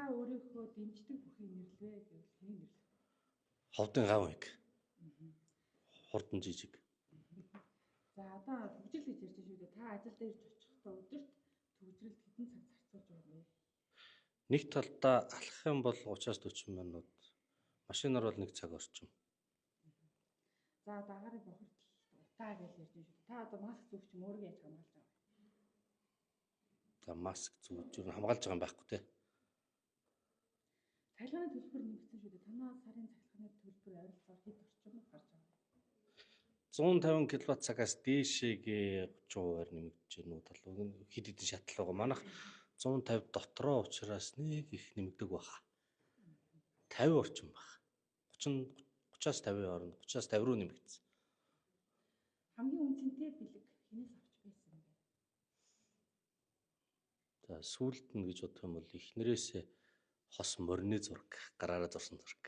та өөрийнхөө дэмждэг бүхий нэрлэвэ гэвэл хэнийг нэрлэх вэ? Ховдын гав их. Хурдан жижиг. За одоо төгжрөл гэж ярьж шүү дээ. Та ажил дээр очихдоо өдөрт төгжрөлд хэдэн цаг зарцуулж байгаа вэ? Нэг талдаа алхах юм бол 30-40 минут. Машинаар бол 1 цаг орчим. За дагаарын бохирдол утаа гэж ярьж шүү дээ. Та одоо маск зүүх чинь өөрийгөө яаж хамгаалж байгаа вэ? За маск зүүж хамгаалж байгаа юм байхгүй те. Цахилгааны төлбөр нэмэгдсэн шүү дээ. Танаа сарын цахилгааны төлбөр ойролцоогоор хэд орчим гарч байгаа вэ? 150 кВт-цагаас дээшээгээ 30% нэмэгдэж байна уу талуу хэд хэдэн шатал байгаа. Манайх 150 дотроо учраас нэг их нэмэгдэг баха. 50 орчим баг. 30-30-аас 50 хооронд 30-аас 50 руу нэмэгдсэн. Хамгийн үнцэнтэй бэлэг хинээс авч байсан бэ? За сүүлд нь гэж бодох юм бол эхнэрээсээ хос морины зураг гараараа зурсан зураг.